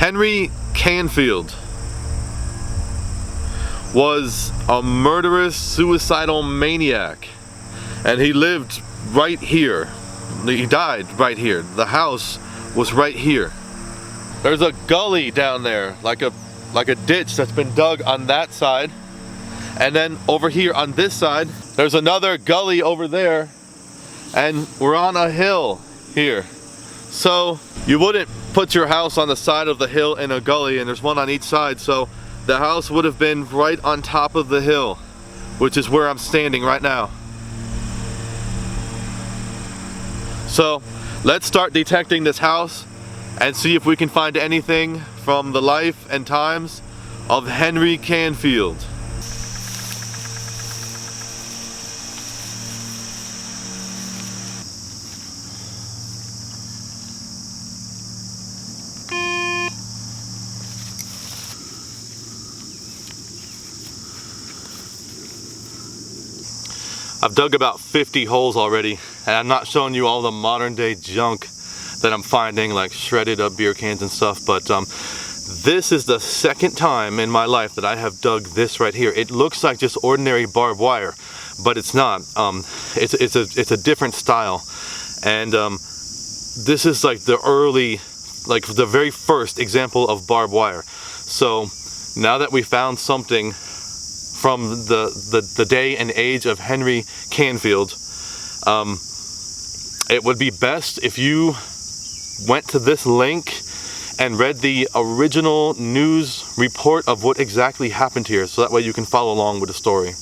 Henry Canfield was a murderous, suicidal maniac, and he lived right here. He died right here. The house was right here. There's a gully down there, like a ditch that's been dug on that side, and then over here on this side there's another gully over there, and we're on a hill here. So you wouldn't put your house on the side of the hill in a gully, and there's one on each side, so the house would have been right on top of the hill, which is where I'm standing right now. So let's start detecting this house and see if we can find anything from the life and times of Henry Canfield. I've dug about 50 holes already, and I'm not showing you all the modern day junk that I'm finding, like shredded up beer cans and stuff, but this is the second time in my life that I have dug this right here. It looks like just ordinary barbed wire, but it's not. It's a different style, and this is like the early, like the very first example of barbed wire. So now that we found something from the day and age of Henry Canfield, it would be best if you went to this link and read the original news report of what exactly happened here, so that way you can follow along with the story.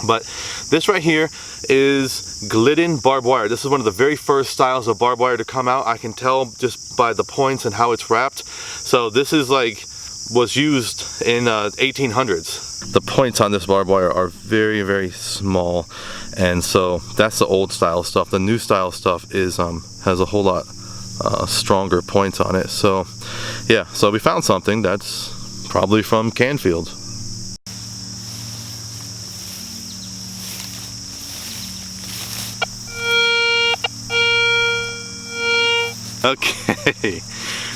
But this right here is Glidden barbed wire. This is one of the very first styles of barbed wire to come out. I can tell just by the points and how it's wrapped. So this is like was used in 1800s. The points on this barbed wire are very, very small, and so that's the old style stuff. The new style stuff is has a whole lot stronger points on it. So yeah, so we found something that's probably from Canfield. Okay,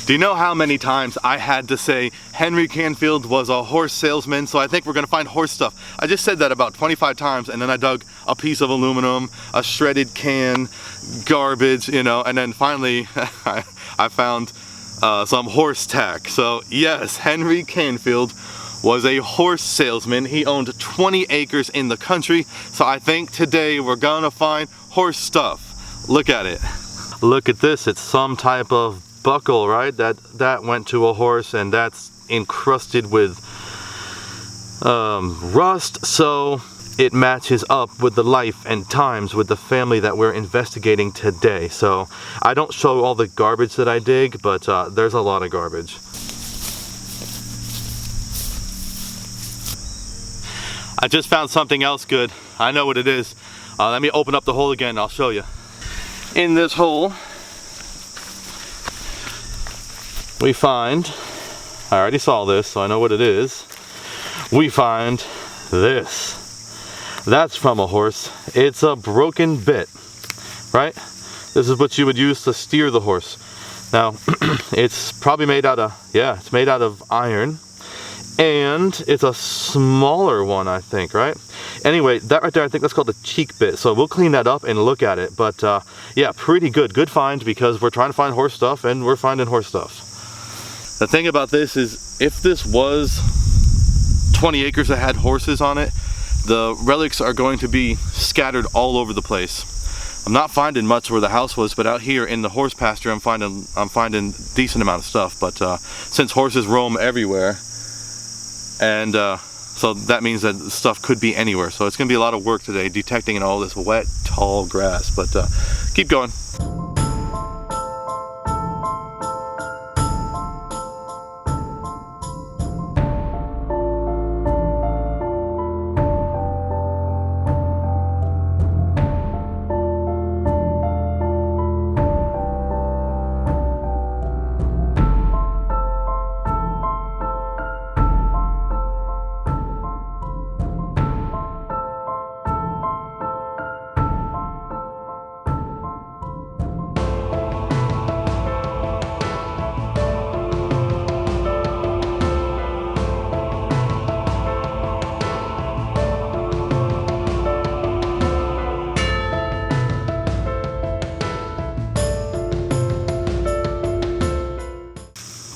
do you know how many times I had to say Henry Canfield was a horse salesman? So I think we're gonna find horse stuff. I just said that about 25 times, and then I dug a piece of aluminum, a shredded can, garbage, you know, and then finally I found some horse tack. So yes, Henry Canfield was a horse salesman. He owned 20 acres in the country. So I think today we're gonna find horse stuff. Look at it. Look at this, it's some type of buckle, right? That went to a horse, and that's encrusted with rust, so it matches up with the life and times with the family that we're investigating today. So I don't show all the garbage that I dig, but there's a lot of garbage. I just found something else good. I know what it is. Let me open up the hole again, I'll show you. In this hole, we find, I already saw this, so I know what it is. We find this. That's from a horse. It's a broken bit, right? This is what you would use to steer the horse. Now, it's probably made out of, yeah, it's made out of iron. And it's a smaller one, I think, right? Anyway, that right there, I think that's called the cheek bit. So we'll clean that up and look at it. But yeah, pretty good. Good find, because we're trying to find horse stuff, and we're finding horse stuff. The thing about this is, if this was 20 acres that had horses on it, the relics are going to be scattered all over the place. I'm not finding much where the house was, but out here in the horse pasture, I'm finding decent amount of stuff. But since horses roam everywhere, and so that means that stuff could be anywhere. So it's going to be a lot of work today detecting in all this wet, tall grass. But keep going.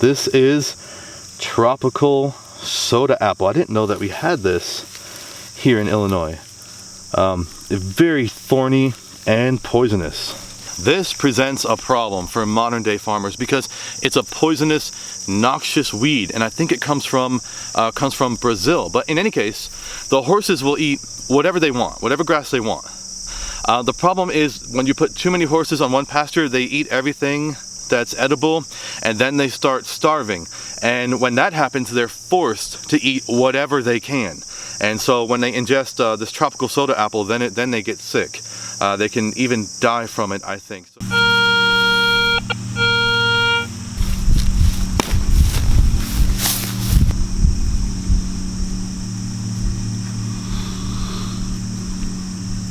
This is tropical soda apple. I didn't know that we had this here in Illinois. Very thorny and poisonous. This presents a problem for modern day farmers because it's a poisonous, noxious weed, and I think it comes from Brazil. But in any case, the horses will eat whatever they want, whatever grass they want. The problem is when you put too many horses on one pasture, they eat everything that's edible, and then they start starving. And when that happens, they're forced to eat whatever they can. And so when they ingest this tropical soda apple, then they get sick. They can even die from it, I think.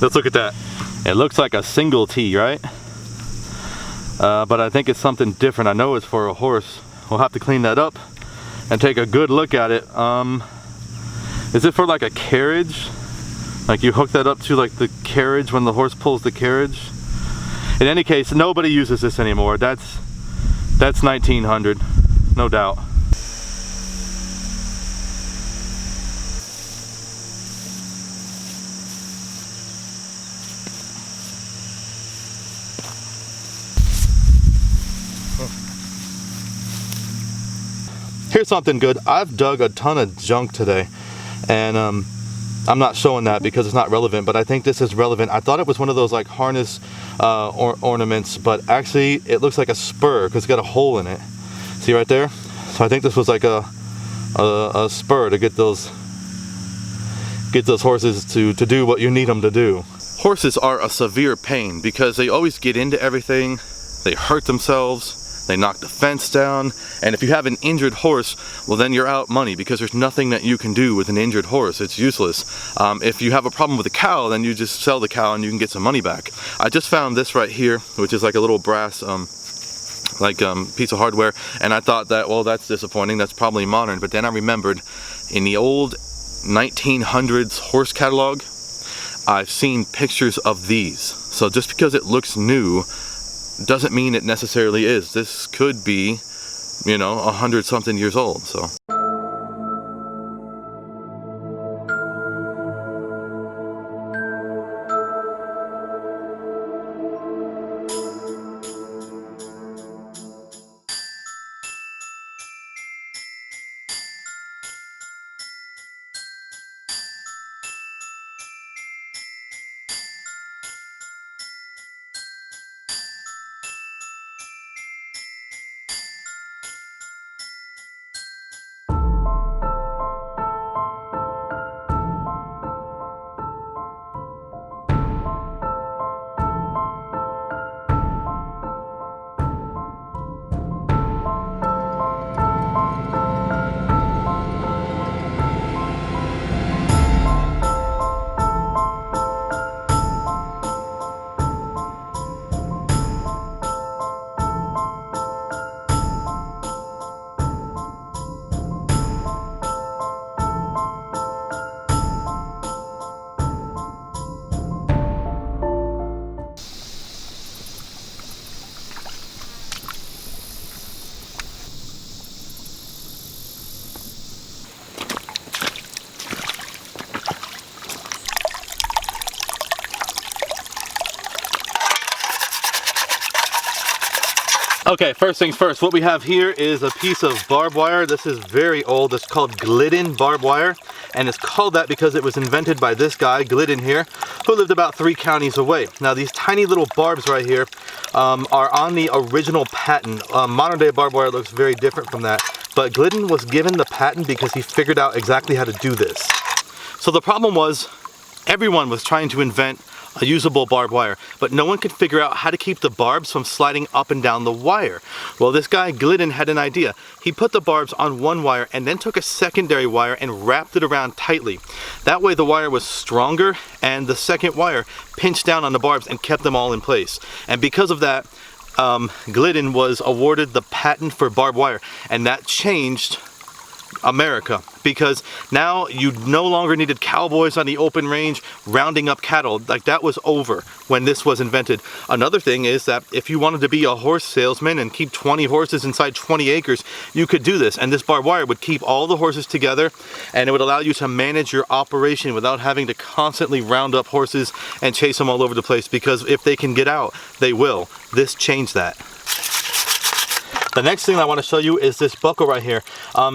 Let's look at that. It looks like a single T, right? But I think it's something different. I know it's for a horse. We'll have to clean that up and take a good look at it. Is it for like a carriage? Like you hook that up to like the carriage when the horse pulls the carriage? In any case, nobody uses this anymore. That's 1900, no doubt. Here's something good. I've dug a ton of junk today, and I'm not showing that because it's not relevant, but I think this is relevant. I thought it was one of those like harness ornaments, but actually it looks like a spur because it's got a hole in it. See right there? So I think this was like a spur to get those horses to do what you need them to do. Horses are a severe pain because they always get into everything, they hurt themselves, they knock the fence down, and if you have an injured horse, well then you're out money because there's nothing that you can do with an injured horse. It's useless. If you have a problem with a cow, then you just sell the cow and you can get some money back. I just found this right here, which is like a little brass piece of hardware, and I thought that, well, that's disappointing, that's probably modern. But then I remembered in the old 1900s horse catalog, I've seen pictures of these. So just because it looks new doesn't mean it necessarily is. This could be, you know, 100-something years old, so. Okay, first things first, what we have here is a piece of barbed wire. This is very old. It's called Glidden barbed wire, and it's called that because it was invented by this guy, Glidden here, who lived about 3 counties away. Now these tiny little barbs right here are on the original patent. Modern day barbed wire looks very different from that, but Glidden was given the patent because he figured out exactly how to do this. So the problem was, everyone was trying to invent a usable barbed wire, but no one could figure out how to keep the barbs from sliding up and down the wire. Well, this guy Glidden had an idea. He put the barbs on one wire and then took a secondary wire and wrapped it around tightly. That way the wire was stronger and the second wire pinched down on the barbs and kept them all in place. And because of that, Glidden was awarded the patent for barbed wire, and that changed America, because now you no longer needed cowboys on the open range rounding up cattle. Like, that was over when this was invented. Another thing is that if you wanted to be a horse salesman and keep 20 horses inside 20 acres, you could do this, and this barbed wire would keep all the horses together, and it would allow you to manage your operation without having to constantly round up horses and chase them all over the place, because if they can get out, they will. This changed that. The next thing I want to show you is this buckle right here.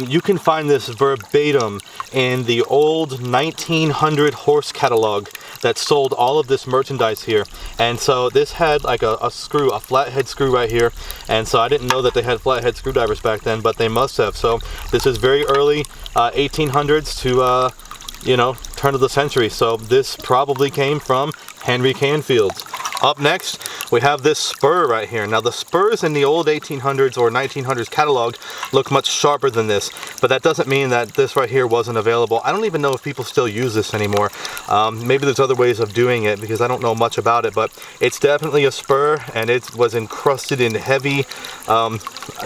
You can find this verbatim in the old 1900 horse catalog that sold all of this merchandise here. And so this had like a screw, a flathead screw right here. And so I didn't know that they had flathead screwdrivers back then, but they must have. So this is very early 1800s to, you know, turn of the century. So this probably came from Henry Canfield. Up next, we have this spur right here. Now, the spurs in the old 1800s or 1900s catalog look much sharper than this, but that doesn't mean that this right here wasn't available. I don't even know if people still use this anymore. Maybe there's other ways of doing it because I don't know much about it, but it's definitely a spur, and it was encrusted in heavy,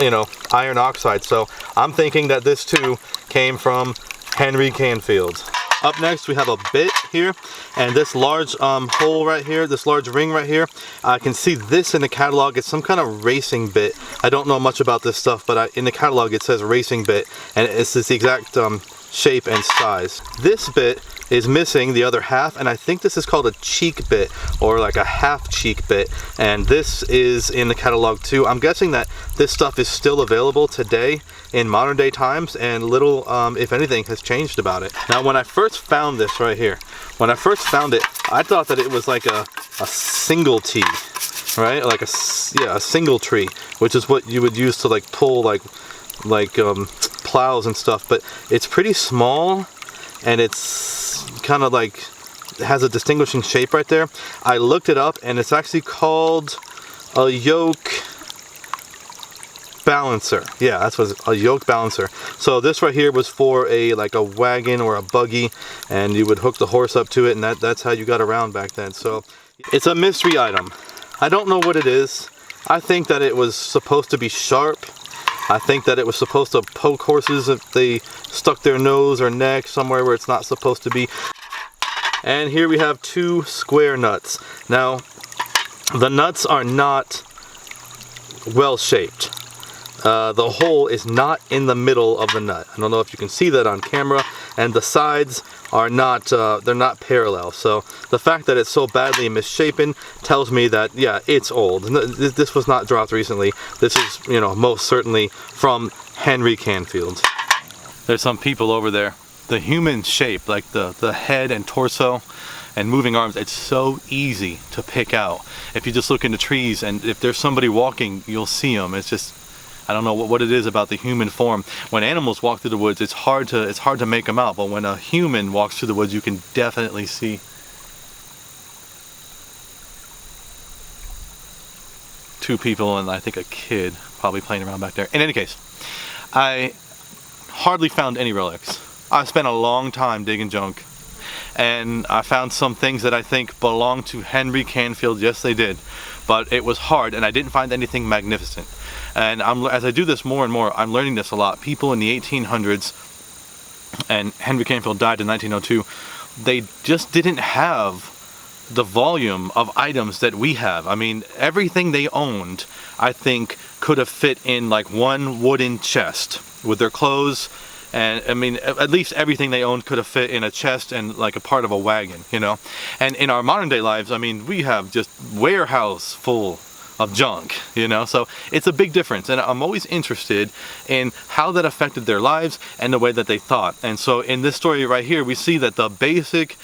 you know, iron oxide. So I'm thinking that this too came from Henry Canfield. Up next, we have a bit here, and this large hole right here, this large ring right here, I can see this in the catalog. It's some kind of racing bit. I don't know much about this stuff, but in the catalog it says racing bit, and it's the exact shape and size. This bit is missing the other half, and I think this is called a cheek bit or like a half cheek bit, and this is in the catalog too. I'm guessing that this stuff is still available today in modern day times, and little if anything has changed about it. Now, when I first found this right here, when I first found it, I thought that it was like a single T, right? Like a single tree, which is what you would use to like pull like plows and stuff, but it's pretty small, and it's kind of like, it has a distinguishing shape right there. I looked it up, and it's actually called a yoke balancer. Yeah, that's what a yoke balancer. So this right here was for like a wagon or a buggy, and you would hook the horse up to it, and that's how you got around back then. So it's a mystery item. I don't know what it is. I think that it was supposed to be sharp. I think that it was supposed to poke horses if they stuck their nose or neck somewhere where it's not supposed to be. And here we have two square nuts. Now, the nuts are not well shaped. The hole is not in the middle of the nut. I don't know if you can see that on camera, and the sides are not, they're not parallel. So the fact that it's so badly misshapen tells me that, yeah, it's old. This was not dropped recently. This is, you know, most certainly from Henry Canfield. There's some people over there. The human shape, like the head and torso and moving arms, it's so easy to pick out. If you just look into trees, and if there's somebody walking, you'll see them. It's just, I don't know what it is about the human form. When animals walk through the woods, it's hard to make them out, but when a human walks through the woods, you can definitely see. Two people and I think a kid probably playing around back there. In any case, I hardly found any relics. I spent a long time digging junk, and I found some things that I think belong to Henry Canfield. Yes, they did, but it was hard, and I didn't find anything magnificent. And as I do this more and more, I'm learning this a lot. People in the 1800s, and Henry Canfield died in 1902, they just didn't have the volume of items that we have. I mean, everything they owned, I think, could have fit in like one wooden chest with their clothes. And I mean, at least everything they owned could have fit in a chest and like a part of a wagon, you know. And in our modern day lives, I mean, we have just warehouse full of junk, you know. So it's a big difference, and I'm always interested in how that affected their lives and the way that they thought. And so in this story right here, we see that the basic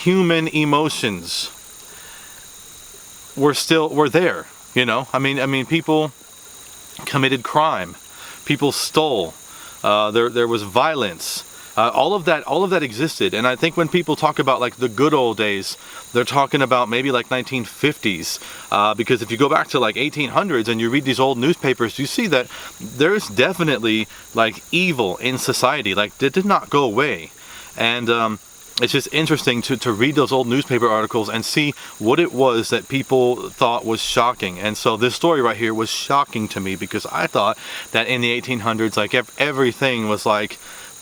human emotions were there, you know. I mean people committed crime, people stole, there was violence. All of that existed. And I think when people talk about like the good old days, they're talking about maybe like 1950s, because if you go back to like 1800s and you read these old newspapers, you see that there's definitely like evil in society. Like, it did not go away. And it's just interesting to read those old newspaper articles and see what it was that people thought was shocking. And so this story right here was shocking to me, because I thought that in the 1800s, like everything was like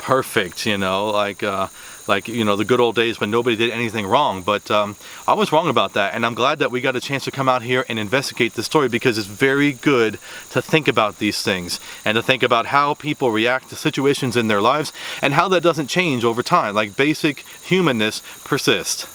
perfect, you know, like you know, the good old days when nobody did anything wrong. But I was wrong about that, and I'm glad that we got a chance to come out here and investigate this story, because it's very good to think about these things and to think about how people react to situations in their lives and how that doesn't change over time. Like, basic humanness persists.